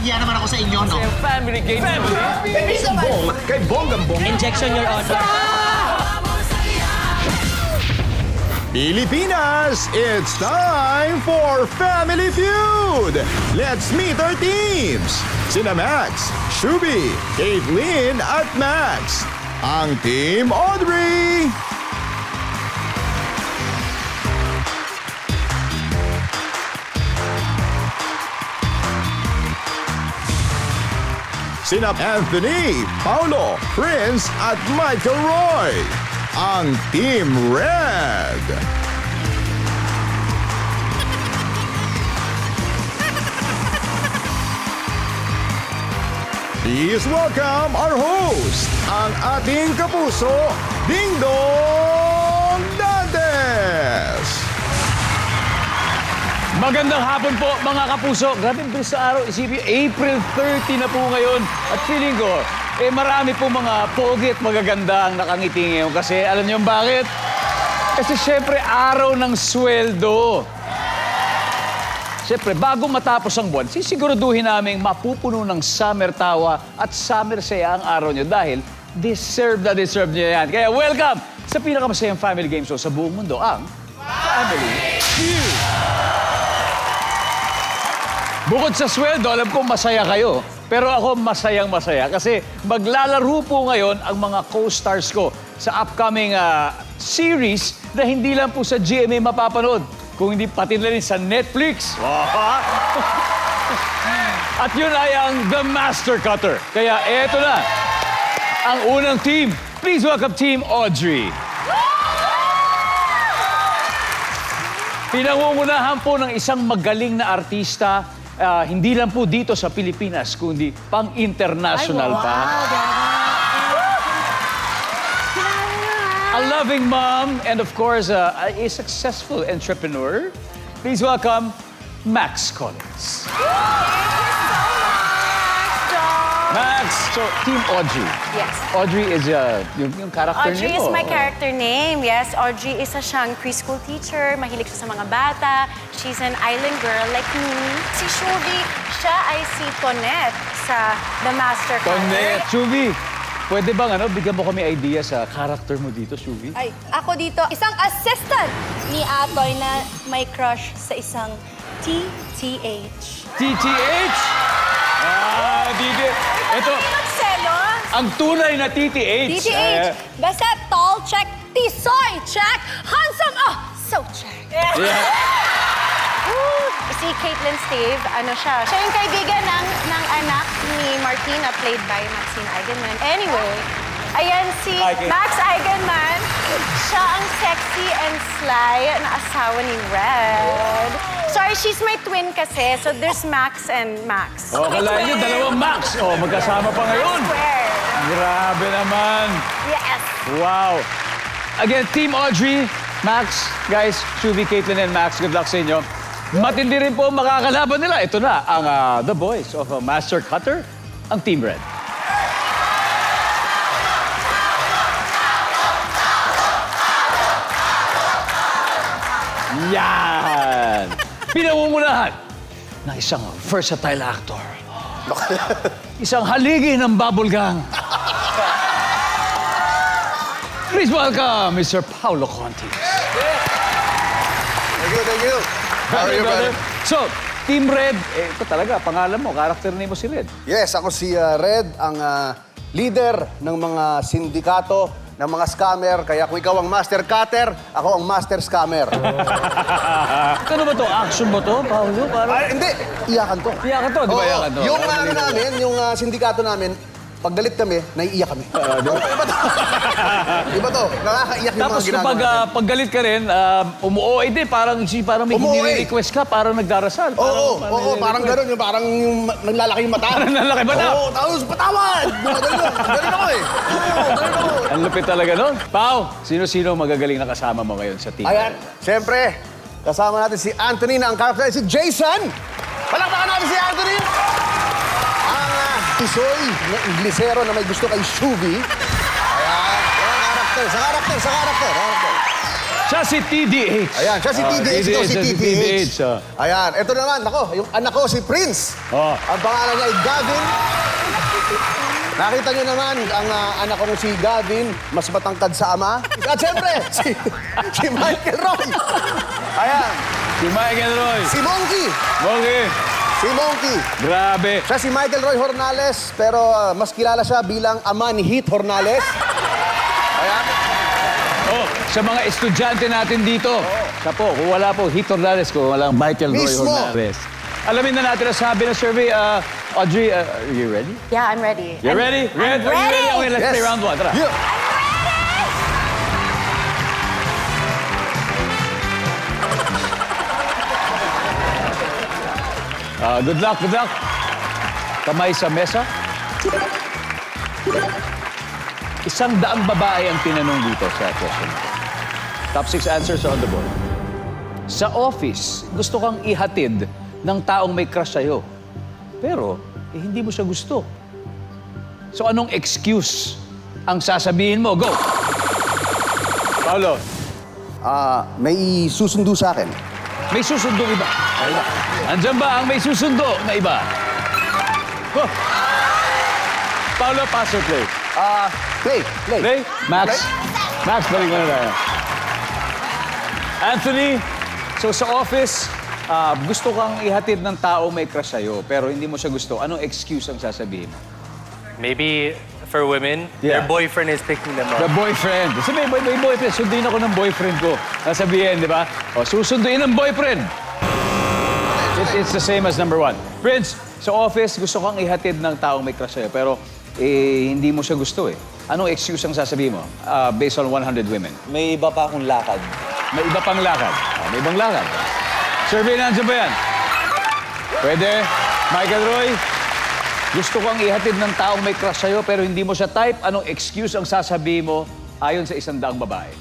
nahihiya naman ako sa inyo, no? Family game. Family. Kay Bonggang-Bong. Injection, Your Honor. Pilipinas, it's time for Family Feud! Let's meet our teams! Sina Max, Shubi, Caitlin at Max. Ang Team Audrey! Sina Anthony, Paulo, Prince at Michael Roy. Ang Team Red. Please welcome our host, ang ating kapuso, Ding Dong Dantes. Magandang hapon po, mga kapuso. Grabe, bilis sa araw. Isipin, April 30 na po ngayon. At feeling ko, marami po mga pogi at magaganda ang nakangiti ngayon. Kasi alam niyo bakit? Kasi syempre, araw ng sweldo. Siyempre, bago matapos ang buwan, sisiguraduhin namin mapupuno ng summer tawa at summer saya ang araw nyo dahil deserve nyo yan. Kaya welcome sa pinakamasayang family game show sa buong mundo, ang Family Feud. Bukod sa sweldo, alam ko masaya kayo. Pero ako masayang-masaya kasi maglalaro po ngayon ang mga co-stars ko sa upcoming series na hindi lang po sa GMA mapapanood, kung hindi pati na rin sa Netflix. At yun ay ang The Master Cutter. Kaya eto na, ang unang team. Please welcome Team Audrey. Pinangungunahan po ng isang magaling na artista, hindi lang po dito sa Pilipinas, kundi pang-international pa. A loving mom and of course, a successful entrepreneur. Please welcome Max Collins. Max, so Team Audrey. Yes. Audrey is yung character Audrey niyo. is my character name. Yes, Audrey is siyang preschool teacher. Mahilig siya sa mga bata. She's an island girl like me. Si Shubi, siya ay si Tonet sa The Master Cutter. Tonet. Shubi, pwede bang bigyan mo kami idea sa character mo dito, Shubi? Ay, ako dito, isang assistant ni Atoy na may crush sa isang TTH. TTH? Dito. Ito, Magselos! ang tunay na TTH. TTH! Basta tall, check. Tisoy, check. Handsome, so check. Si Caitlin Stave, siya yung kaibigan ng anak ni Martina, played by Maxine Eigenman. Anyway, ayan si Max Eigenman. Siya ang sexy and sly na asawa ni Red. Sorry, she's my twin kasi, so there's Max and Max. Kalahin niyo, dalawang Max. Magkasama pa ngayon. I swear. Grabe naman. Yes. Wow. Again, Team Audrey, Max, guys, Shubi, Caitlin, and Max, good luck sa inyo. Matindi rin po makakalaban nila. Ito na ang the boys of Master Cutter, ang Team Red. Yan! Pinangungunahan ng isang versatile actor. Isang haligi ng bubble gang. Please welcome Mr. Paulo Contis. Thank you. How are you, brother? So, Team Red, ito talaga, pangalan mo, karakter name mo si Red. Yes, ako si Red, ang leader ng mga sindikato, ng mga scammer. Kaya kung ikaw ang master cutter, ako ang master scammer. Ano ba to? Action mo to, Paulo? Hindi, iyakan to. Iyakan to, di ba iyakan to? Yung namin, yung sindikato namin, pag galit kami, naiiyak kami. Iba to, nakakaiyak yung Tapos mga ginagawa kapag natin. paggalit ka rin, umuoy din, parang may Umuoy. request ka, parang nagdarasal. Oo, parang gano'n, yung parang yung naglalaki yung mata. Parang naglalaki mata? Oo, tapos patawad! Ganun ako eh. Oo, ganun ako. Ang lupit talaga nun. Pao, sino-sino magagaling na kasama mo ngayon sa team? Ayan, siyempre, kasama natin si Anthony na ang karakter si Jason. Palakpakan natin si Anthony. Ang tisoy na Inglesero na may gusto kay Shubi. Ayan, karakter. Siya si TDH. Ayan, siya si TDH, ikaw si siya TDH. oh. Ayan, ito naman, ako, yung anak ko si Prince. Oh. Ang pangalan niya ay Gavin. Nakita niyo naman, ang anak ko si Gavin, mas matangkad sa ama. At siyempre, si Michael Roy. Ayan, Si Michael Roy. si Monkey. Okay. Si Monkey. Grabe. Siya si Michael Roy Hornales, pero mas kilala siya bilang ama ni Heath Hornales. Ayan. Oh, sa mga estudyante natin dito. Siya po, kung wala po Heath Hornales, kung walang Michael Roy Mismo. Hornales. Alamin na natin ang sabi ng survey. Audrey, are you ready? Yeah, I'm ready. You ready? I'm Are you ready? ready. Okay, let's play round one. Tara. Yeah. Good luck, good luck. Kamay sa mesa. 100 babae ang tinanong dito sa question. Top 6 answers are on the board. Sa office, gusto kang ihatid ng taong may crush sa'yo. Pero, hindi mo siya gusto. So, anong excuse ang sasabihin mo? Go! Paolo, May susundo sa akin. may susundo iba. Andiyan ba ang may susundo na iba? Oh. Paolo, pass or play? Play. Play? Max? Max, balik mo na tayo. Anthony, so sa office, gusto kang ihatid ng tao may crush sa'yo, pero hindi mo siya gusto. Anong excuse ang sasabihin mo? Maybe for women, Yeah. their boyfriend is picking them The up. boyfriend. Kasi may boyfriend. Sunduin ako ng boyfriend ko. Sasabihin, di ba? O, susunduin ng boyfriend. It's the same as number 1. Prince, sa office, gusto kang ihatid ng taong may crush sa'yo, pero hindi mo siya gusto eh. Anong excuse ang sasabihin mo based on 100 women? May iba pa akong lakad. May iba pang lakad. May ibang lakad. Survey na ba yan? Pwede. Michael Roy, gusto kang ihatid ng taong may crush sa'yo pero hindi mo siya type. Anong excuse ang sasabihin mo ayon sa 100 babae?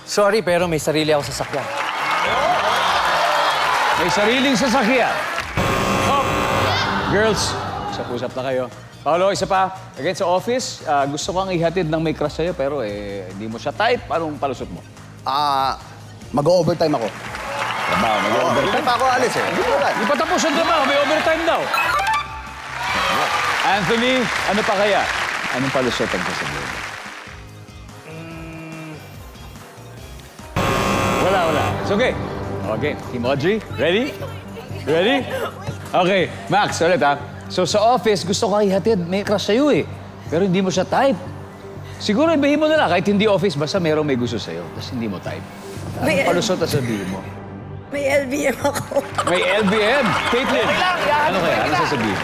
Sorry, pero may sarili ako sa sakyan. May sariling sasakyan. Oh. Girls, usap-usap na kayo. Paolo, isa pa. Again, sa office, gusto kang ihatid ng may crush sa'yo pero hindi mo siya type. Anong palusot mo? Mag-overtime ako. Trabaho, Hindi mag-overtime. pa ako alis eh. Hindi pa alis. Di pa tapos ang trabaho, may overtime daw. Anthony, ano pa kaya? Anong palusot ang sasabihin? Wala. It's okay. Okay, Team Audrey, ready? Ready? Okay, Max, ulit ha. So sa office, gusto kang ihatid. May crush sa'yo eh. Pero hindi mo siya type. Siguro ibahin mo na lang, kahit hindi office, basta merong may gusto sa'yo. Tapos hindi mo type. Anong palusot ang sabihin mo? May LBM ako. May LBM. Caitlin, ano kaya? Ano sasabihin?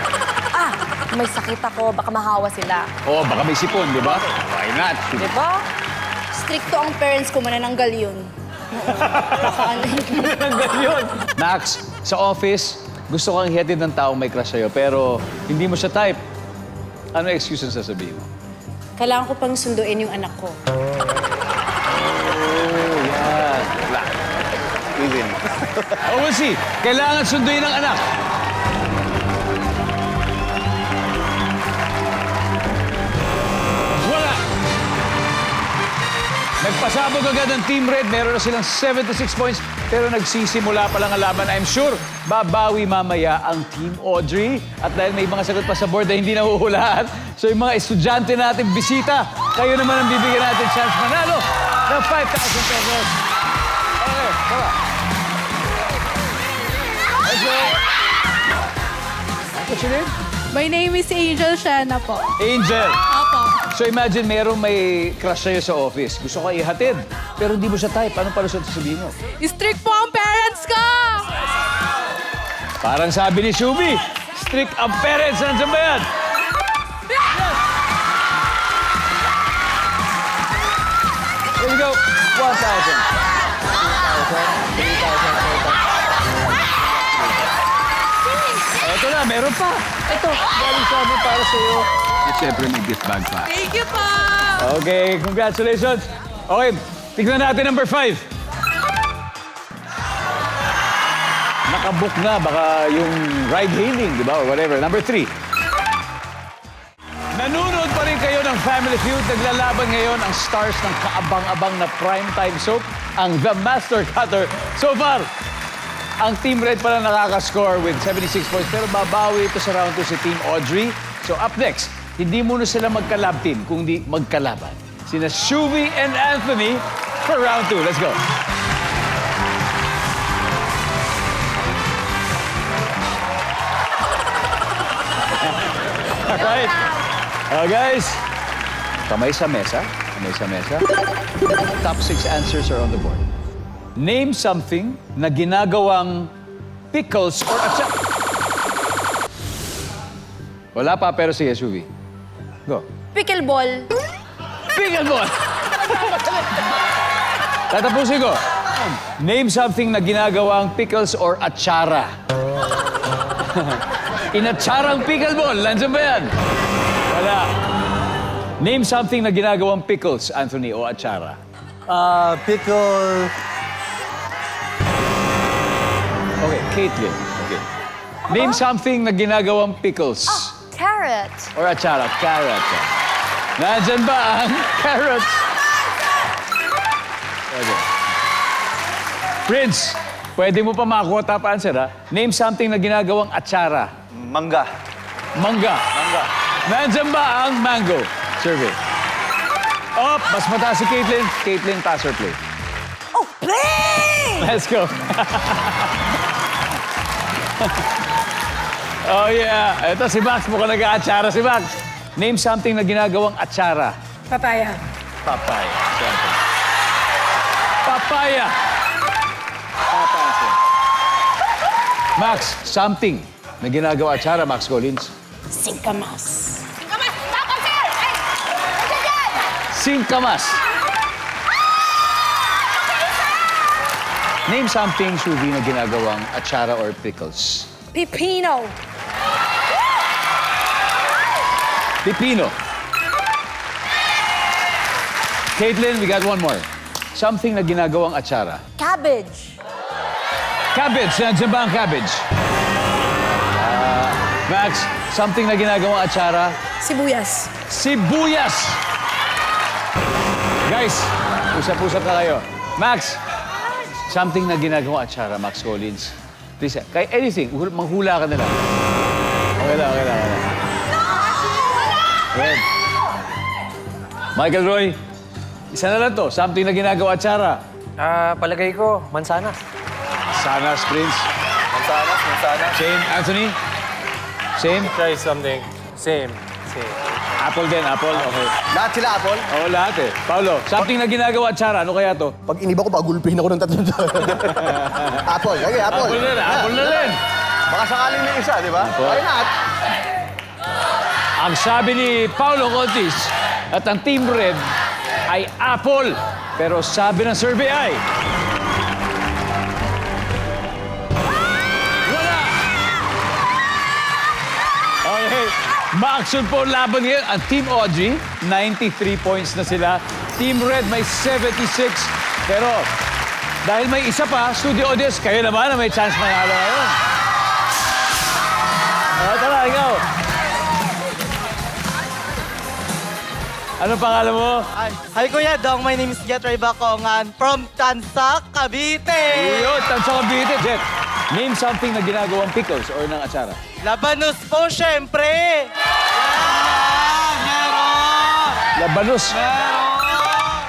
May sakit ako, baka mahawa sila. Oo, baka may sipon, di ba? Why not? Di ba? Stricto ang parents ko, manananggal yun. Baka ano yun. Max, sa office, gusto kang ihatid ng taong may crush sa'yo, pero hindi mo siya type. Ano excuse ang sasabihin mo? Kailangan ko pang sunduin yung anak ko. Yan. Wala. Even. Oh, we'll see. Kailangan sunduin ng anak. Wala. Nagpasabog agad ang Team Red. Meron na silang 76 points. Pero nagsisimula pa lang ang laban. I'm sure babawi mamaya ang Team Audrey. At dahil may mga sagot pa sa board na hindi nahuhulaan, so yung mga estudyante natin bisita, kayo naman ang bibigyan natin chance manalo ng 5,000 pesos. Okay, tara. Let's go. What's your name? My name is Angel Shana po. Angel. Apo. So imagine merong may crush sa'yo sa office. Gusto ka ihatid, pero hindi mo siya type. Anong palusot sasabihin mo? Strict po ang parents ko! Parang sabi ni Shubi, strict ang parents. Nandiyan ba yan? Here we go. 1,000. Ito na, meron pa. Ito, galing sa amin para sa'yo. At syempre may gift bag pa. Thank you po! Okay, congratulations. Okay, tignan natin number 5. Nakabook na, baka yung ride-hailing, di ba? Or whatever. Number 3. Nanonood pa rin kayo ng Family Feud. Naglalaban ngayon ang stars ng kaabang-abang na primetime soap. ang The Master Cutter. So far, ang Team Red pala nakaka-score with 76 points. Pero babawi ito sa round 2 si Team Audrey. So up next, hindi muna sila magka-lab team, kundi magkalaban. Sina Shubi and Anthony for round 2. Let's go. Alright. Guys, kamay sa mesa. Kamay sa mesa. Top 6 answers are on the board. Name something na ginagawang pickles or atsara. Wala pa, pero sige, Shubi. Go. Pickleball. Pickleball! Tatapusin ko. Name something na ginagawang pickles or atsara. Inatsarang pickleball. Landiyan ba yan? Wala. Name something na ginagawang pickles, Anthony, o atsara. Pickle... Okay, Caitlin. Okay. Name something na ginagawang pickles. Carrot. Or atsara. Carrot. Nandyan ba ang carrots? Okay. Prince, pwede mo pa makakuha top answer, ha? Name something na ginagawang atsara. Mangga. Mangga. Mangga. Nandyan ba ang mango? Survey. Up! Mas mataas si Caitlin. Caitlin, pass or play? Oh, play! Let's go. Oh, yeah. Ito si Max. Mukhang nag-aatsara si Max. Name something na ginagawang atsara. Papaya. Papaya. Siyempre. Papaya. Papaya. Max, something na ginagawa atsara, Max Collins. Singkamas. Singkamas. Name something, Shubi, na ginagawang atsara or pickles. Pipino. Pipino. Caitlin, we got one more. Something na ginagawang atsara. Cabbage. Cabbage. Nandiyan ba ang cabbage? Max, something na ginagawang atsara. Sibuyas. Sibuyas. Guys, usap-usap na kayo. Max, something na ginagawang atsara, Max Collins. Please, kahit anything, manghula ka na lang. Okay lang, okay lang, okay lang. Red. Michael Roy, isa na lang to. Something na ginagawa atsara. Palagay ko, mansanas. Sanas, Prince. Mansanas. Same, Anthony? Same? Try something. Same. Apple din, apple. Okay. Lahat sila, Apple. Oo, lahat eh. Paulo, something na ginagawa atsara. Ano kaya to? Pag iniba ko, pagulpihin ako ng tatlong Apple. Okay, Apple. Apple na rin, apple na rin. Baka sakaling may isa, di ba? Why not? Ang sabi ni Paulo Contis at ang Team Red ay apple. Pero sabi ng survey ay... Wala! Okay. Ma-action po ang laban ngayon. Ang Team Audrey, 93 points na sila. Team Red may 76. Pero dahil may isa pa, studio audience, kayo naman na may chance manalo ngayon. Tara, ikaw. Ano pangalan mo? Hi Kuya Dong, my name is Jet Bacongan from Tansa, Cavite. Yun, Tansa Cavite. Jet, name something na ginagawang pickles or ng atsara. Labanos po, syempre. Meron! Labanos.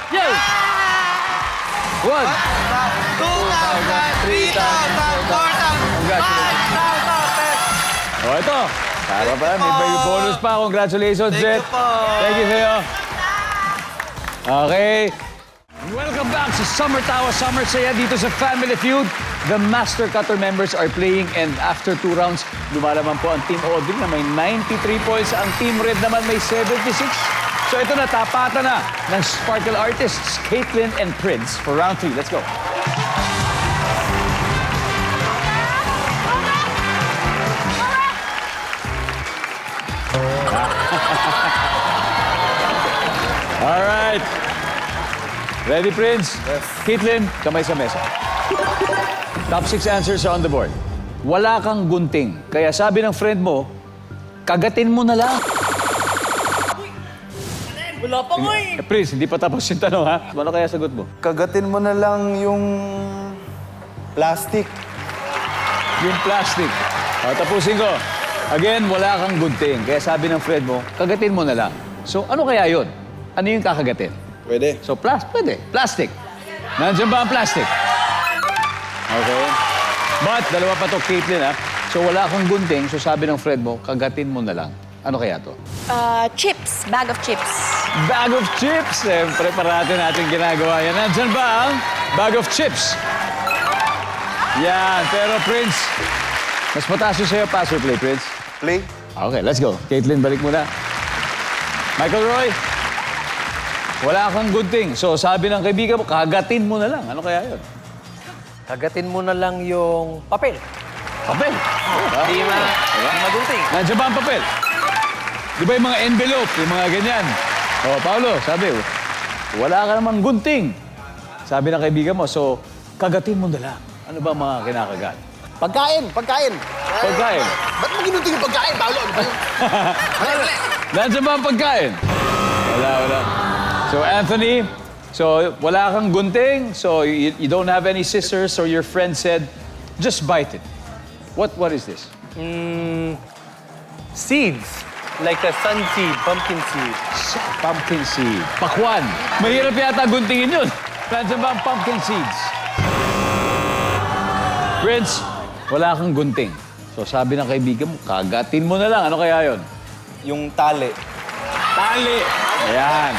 Yay! 1, 2,000, 3,000, 4,000, 5,000. Oh, ito. Para pala, may baby bonus pa. Congratulations, Jet. Thank you po. Thank you sa'yo. Okay. Welcome back sa Summer Tawa, Summer Saya dito sa Family Feud. The Master Cutter members are playing and after 2 rounds, lumalaman po ang Team Audrey na may 93 points. Ang Team Red naman may 76. So ito na, tapatan na ng Sparkle Artists, Caitlin and Prince for round 3. Let's go. All right. Ready, Prince? Yes. Caitlin, kamay sa mesa. Top 6 answers are on the board. Wala kang gunting. Kaya sabi ng friend mo, kagatin mo na lang. Wala pa nga eh. Prince, hindi pa tapos yung tanong, ha? Ano kaya sagot mo? Kagatin mo na lang yung plastic. Yung plastic. O, tapusin ko. Again, wala kang gunting. Kaya sabi ng friend mo, kagatin mo na lang. So, ano kaya yun? Ano yung kakagatin? Pwede. So, pwede. Plastic. Nandiyan ba ang plastic? Okay. But, dalawa pa to, Caitlin, ha? So, wala kang gunting. So, sabi ng friend mo, kagatin mo na lang. Ano kaya to? Chips. Bag of chips. Bag of chips. Siyempre, parati natin ginagawa yan. Nandiyan ba ang bag of chips? Yan. Pero, Prince, mas mataas yung sa'yo. Pass or play, Prince? Play. Okay, let's go. Caitlin, balik mo na. Michael Roy, wala kang gunting. So, sabi ng kaibigan mo, kagatin mo na lang. Ano kaya yun? Kagatin mo na lang yung papel. Papel. Hindi magunting. Nandiyan ba ang papel? Di ba yung mga envelope, yung mga ganyan? O, Paolo, sabi, wala ka namang gunting. Sabi ng kaibigan mo, so, kagatin mo na lang. Ano ba ang mga kinakagat? Pagkain. Pagkain. Ba't mo ginunting yung pagkain, Paolo? Ano ba yun? Nandiyan ba ang pagkain? Wala. So, Anthony, so wala kang gunting, so you don't have any scissors, or your friend said, just bite it. What is this? Seeds. Like a sun seed, pumpkin seed. Pumpkin seed. Pakwan. Mahirap yata guntingin yun. Nandiyan ba ang pumpkin seeds? Prince, wala kang gunting. So sabi ng kaibigan mo, kagatin mo na lang. Ano kaya yon? Yung tali. Tali. Ayan.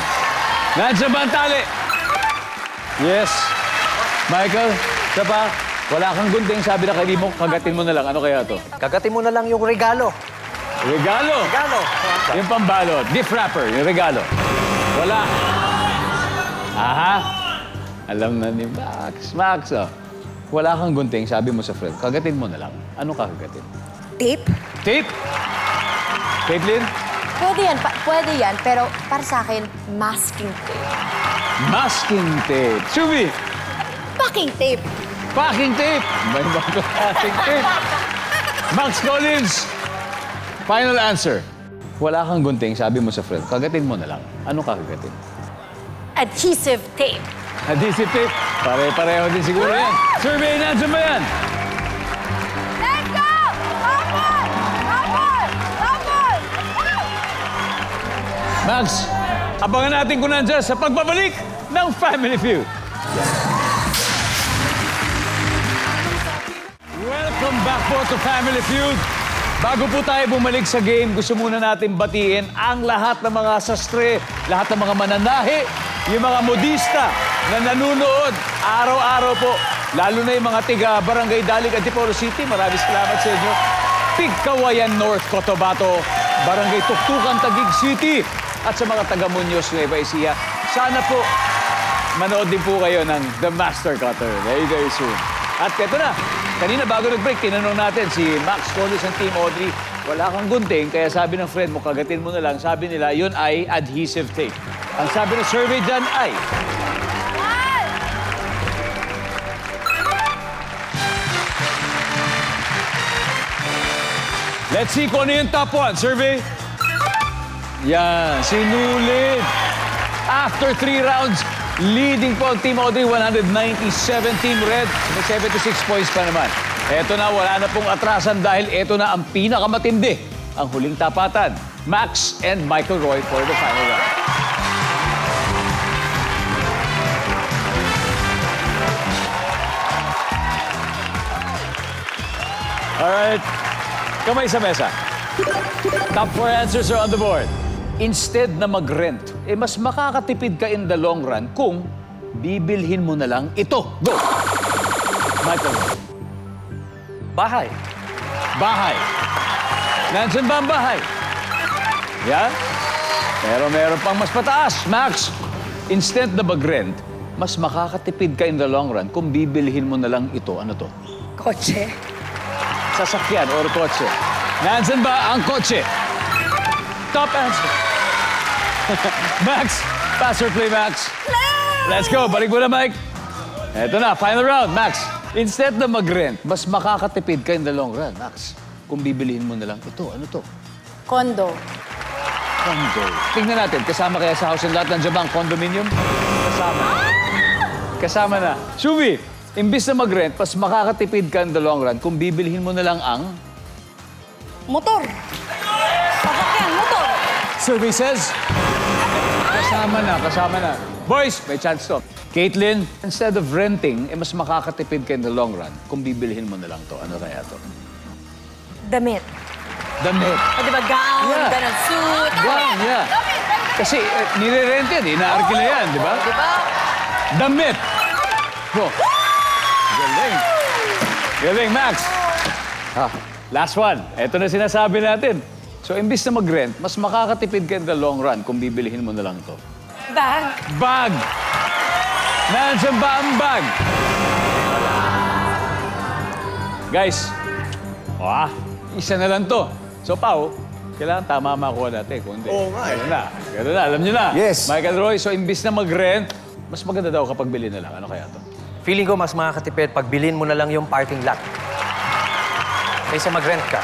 Nandiyan ba ang tali? Yes. Michael, isa pa, wala kang gunting. Sabi ng kaibigan mo, kagatin mo na lang. Ano kaya to? Kagatin mo na lang yung regalo. Regalo. Regalo. Yung pambalot. Gift wrapper. Yung regalo. Wala. Aha. Alam na ni Max. Max, oh. Wala kang gunting, sabi mo sa friend. Kagatin mo na lang. Ano kakagatin? Tape? Tape? Caitlin? Pwede yan, pero para sa akin, masking tape. Masking tape. Shubi? Packing tape. Packing tape. May bago packing tape. Max Collins. Final answer. Wala kang gunting, sabi mo sa friend. Kagatin mo na lang. Ano kakagatin? Adhesive tape. Adhesive tape. Pare-pareho din siguro yan. Survey, nandiyan ba yan? Let's go! Rapol! Max, abangan natin kung nandiyan sa pagbabalik ng Family Feud. Welcome back po to Family Feud. Bago po tayo bumalik sa game, gusto muna natin batiin ang lahat ng mga sastre, lahat ng mga mananahi, yung mga modista na nanunood araw-araw po. Lalo na yung mga tiga Barangay Dalig, Antipolo City. Maraming salamat sa inyo. Pigkawayan North, Cotabato, Barangay Tuktukan, Taguig City, at sa mga taga Muñoz, Nueva Ecija. Sana po manood din po kayo ng The Master Cutter very, very soon. At eto na, kanina bago nag-break, tinanong natin si Max Collins and Team Audrey, wala kang gunting, kaya sabi ng friend mo, kagatin mo na lang. Sabi nila, yun ay adhesive tape. Ang sabi ng survey dyan ay... Let's see kung ano yung top 1. Survey. Yan, sinulid. After 3 rounds, leading po ang Team Audrey, 197. Team Red, may 76 points pa naman. Eto na, wala na pong atrasan dahil eto na ang pinakamatindi. Ang huling tapatan, Max and Michael Roy for the final round. Alright, kamay sa mesa. Top 4 answers are on the board. Instead na mag-rent, mas makakatipid ka in the long run kung bibilhin mo na lang ito. Go! Michael. Bahay. Bahay. Nandiyan ba ang bahay? Yan. Pero meron pang mas pataas. Max, instead na mag-rent, mas makakatipid ka in the long run kung bibilhin mo na lang ito. Ano to? Kotse? Sasakyan or kotse. Nandiyan ba ang kotse? Top answer. Max, pass or play, Max? Let's go. Balik mo na, Mike. Eto na, final round, Max. Instead na mag-rent, mas makakatipid ka in the long run, Max. Kung bibilihin mo na lang ito. Ano to? Condo. condo. Tingnan natin, kasama kaya sa house and lot nandiyan ba ang condominium? Kasama. Kasama na. Shubi, imbis na mag-rent, mas makakatipid ka in the long run kung bibilhin mo na lang ang... Motor. Sasakyan, motor. Survey says, kasama na. Boys, may chance to. Caitlin, instead of renting, mas makakatipid ka in the long run kung bibilhin mo na lang to. Ano kaya to? Damit. Damit. O, di ba, gown, Yeah. ganun, suit. Wow, yeah. Kasi nire-rent yan, inaarkila yan, di ba? Di ba? Damit. Oh. Galing. Galing, Max. Last one. Ito na sinasabi natin. So, imbis na mag-rent, mas makakatipid ka in the long run kung bibilihin mo na lang to. Bag. Bag! Nandiyan ba ang bag? Guys, isa na lang to. So, Pao, kailangan tama makuha natin. Kung hindi, Oo nga eh. Ganun na, alam nyo na. Yes. Michael Roy, so imbis na mag-rent, mas maganda daw kapag bili na lang. Ano kaya to? Feeling ko mas makakatipid pag bilhin mo na lang yung parking lot. Kaysa mag-rent ka.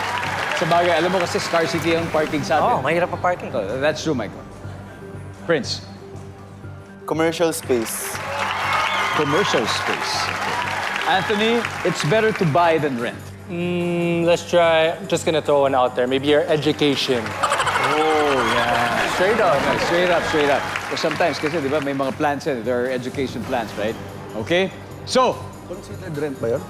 Sa bagay, alam mo kasi scarcity ang parking sa atin. Mahirap pa parking. So, that's true, Michael. Prince, Commercial space. commercial space. Anthony, it's better to buy than rent. Let's try, just gonna throw one out there. Maybe your education. Oh, yeah. Straight up. So sometimes kasi, di ba, may mga plans yan. There are education plans, right? Okay? So, Considered rent ba yun?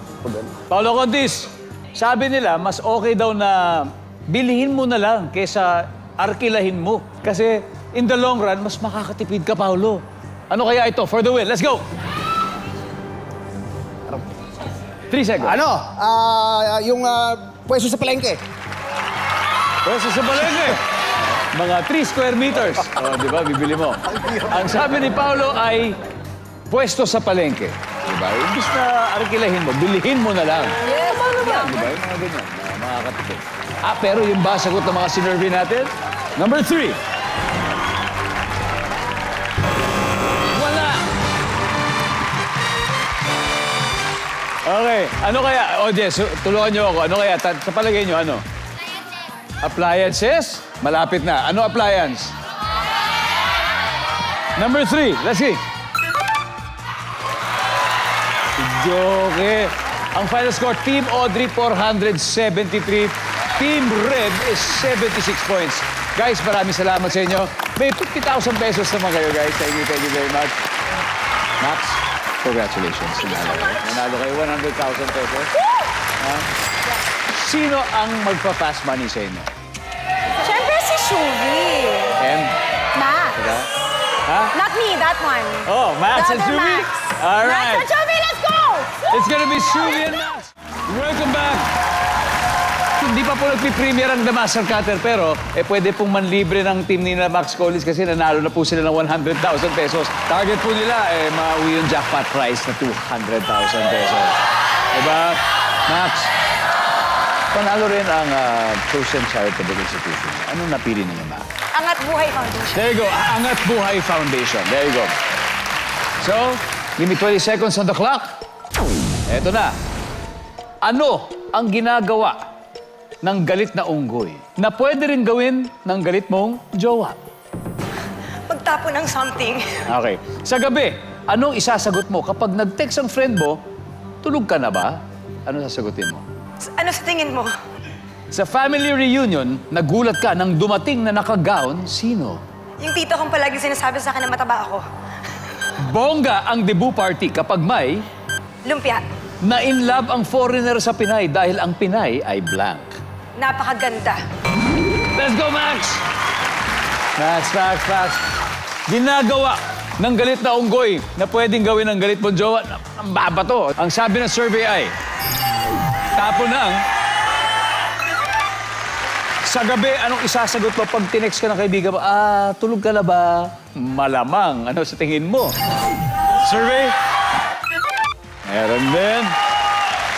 Paolo Contis, sabi nila, mas okay daw na bilhin mo na lang kaysa arkilahin mo. Kasi in the long run, mas makakatipid ka, Paolo. Ano kaya ito? For the win. Let's go! 3 seconds. Ano? Yung pwesto sa palengke. Pwesto sa palengke. Mga 3 square meters. O, di ba? Bibili mo. Ang sabi ni Paolo ay pwesto sa palengke. Di ba? Imbis na arkilahin mo, bilihin mo na lang. Yes. Tama naman, di ba? Yung mga ganyan. Makakatipid. Pero yung ba sagot ng mga sinervey natin? Number 3. Wala. Okay. Ano kaya? Audience, tulungan niyo ako. Ano kaya? Sa palagay niyo, ano? Appliances? Malapit na. Ano appliance? Number 3. Let's see. Okay. Ang final score, Team Audrey, 473. Team Red is 76 points. Guys, maraming salamat sa inyo. May 50,000 pesos naman kayo, guys. Thank you very much. Max, congratulations. Nanalo kayo 100,000 pesos. Sino ang magpa-pass money sa inyo? Siyempre si Shuvi. M? Max. Ha? Not me, that one. Oh, Max The and other Shubi? Max. All Max right. and Shuvi, let's go! It's gonna be Shubi and Max. Welcome back. Hindi pa po nagpipremiere ang The Master Cutter, pero pwede pong manlibre ng team ni Max Collins kasi nanalo na po sila ng 100,000 pesos. Target po nila, mauwi yung jackpot prize na 200,000 pesos. Diba? Max, panalo rin ang chosen charitable institution. Anong napili niyo, Max? Angat Buhay Foundation. There you go. Angat Buhay Foundation. There you go. So, give me 20 seconds on the clock. Eto na. Ano ang ginagawa ng galit na unggoy na pwede rin gawin ng galit mong jowa? Magtapo ng something. Okay. Sa gabi, anong isasagot mo kapag nag-text ang friend mo, tulog ka na ba? Ano sasagutin mo? Ano sa tingin mo? Sa family reunion, nagulat ka nang dumating na naka-gown, sino? Yung tito kong palagi sinasabi sa akin na mataba ako. Bongga ang debut party kapag may Lumpia. na-in love ang foreigner sa Pinay dahil ang Pinay ay blank. Napakaganda. Let's go, Max! Max. Ginagawa ng galit na unggoy na pwedeng gawin ng galit mong jowa. Ang baba to. Ang sabi ng survey ay, tapo ng... Sa gabi, anong isasagot mo pag tinext ka ng kaibigan mo? Tulog ka na ba? Malamang. Ano sa tingin mo? Survey? Meron din.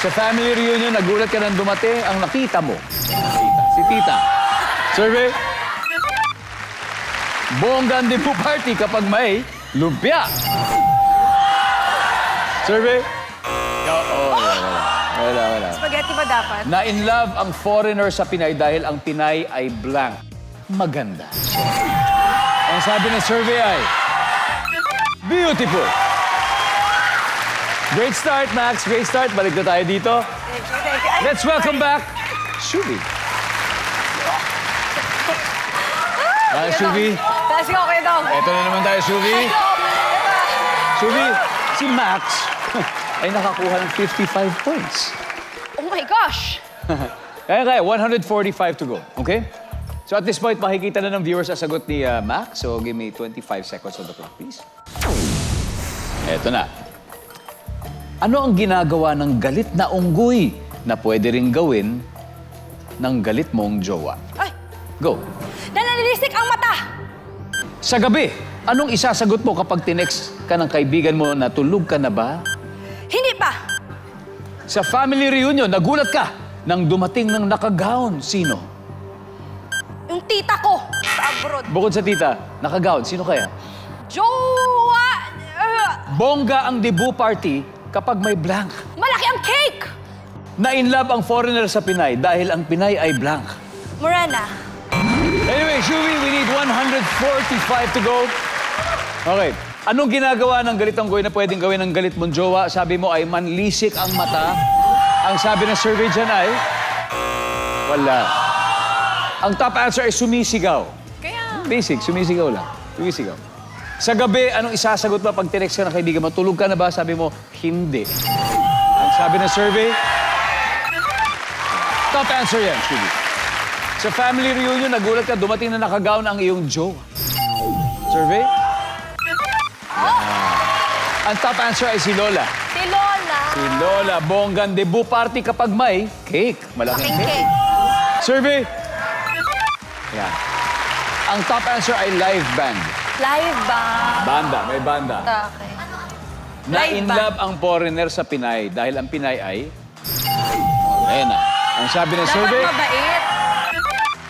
Sa family reunion, nagulat ka nang dumating, ang nakita mo. Si Tita. Survey? Bongga ang debut party kapag may lumpia. Survey? Wala. Spaghetti ba dapat? Na in love ang foreigner sa Pinay dahil ang Pinay ay blank. maganda. Ang sabi ng survey ay, beautiful. Great start, Max. Great start. Balik na tayo dito. Thank you, thank you. Ay, Let's welcome sorry. back Shubi. Shubi. Let's go, Kuya Dong. Eto na naman tayo, Shubi. Shubi, si Max ay nakakuha ng 55 points. Oh my gosh! Kaya, 145 to go. Okay? So at this point, makikita na ng viewers ang sagot ni Max. So give me 25 seconds on the clock, please. Eto na. Ano ang ginagawa ng galit na unggoy na pwede ring gawin ng galit mong jowa? Ay! Go. Nanalilisik ang mata! Sa gabi, anong isasagot mo kapag tinext ka ng kaibigan mo na tulog ka na ba? Hindi pa! Sa family reunion, nagulat ka nang dumating ng nakagown. Sino? Yung tita ko sa abroad. Bukod sa tita, nakagown. Sino kaya? Jowa! Bongga ang debut party kapag may blank. Malaki ang cake! Na-inlove ang foreigner sa Pinay dahil ang Pinay ay blank. Morena. Anyway, Shubi, we need 145 to go. Okay. Anong ginagawa ng galit ang goy na pwedeng gawin ng galit mong jowa? Sabi mo ay manlisik ang mata. Ang sabi ng survey dyan ay... Wala. Ang top answer ay sumisigaw. Kaya... Basic, sumisigaw lang. Sumisigaw. Sa gabi, anong isasagot mo pag tinext ka ng kaibigan mo? Tulog ka na ba? Sabi mo, hindi. Ang sabi ng survey... Top answer yan, Shubi. Sa family reunion, nagulat ka, dumating na nakagown ang iyong jowa. Survey? Ang top answer ay si Lola. Si Lola. Si Lola, bonggang debut party kapag may cake. Malaking Malaking cake. cake. Survey? Yan. Ang top answer ay live band. Live ba? Banda, may banda. Okay. Na-in love ang foreigner sa Pinay dahil ang Pinay ay... Morena. Ang sabi ng survey... Dapat mabait.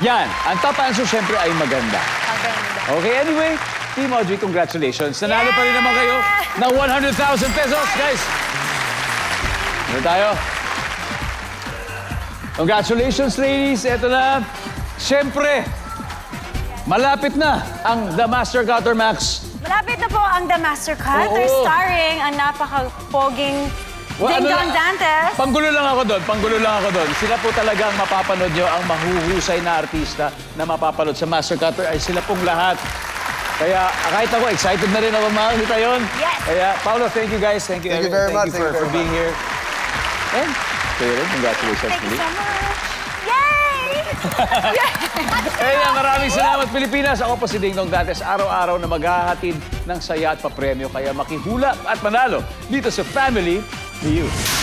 Yan. Ang top answer syempre ay maganda. Maganda. Okay, anyway, Team Audrey, congratulations. Nanalo pa rin naman kayo ng 100,000 pesos, guys. Ano tayo? Congratulations, ladies. Ito na. Siyempre, malapit na ang The Master Cutter Max. Malapit na po ang The Master Cutter, Oo. starring ang napaka-poging Ding Dong Dantes. Panggulo lang ako doon. Sila po talagang mapapanood nyo ang mahuhusay na artista na mapapanood sa Master Cutter ay sila pong lahat. Kaya kahit ako, excited na rin ako makakita yun. Yes. Kaya, Paolo, thank you guys. Thank you, Thank you Erin. very much. Thank you for being here. And, kayo rin, congratulations. Thank you muli. so much. Yay! Kaya maraming salamat, Pilipinas. Ako po si Ding Dong Dantes, araw-araw na maghahatid ng saya at papremyo. Kaya makihula at manalo dito sa Family Feud.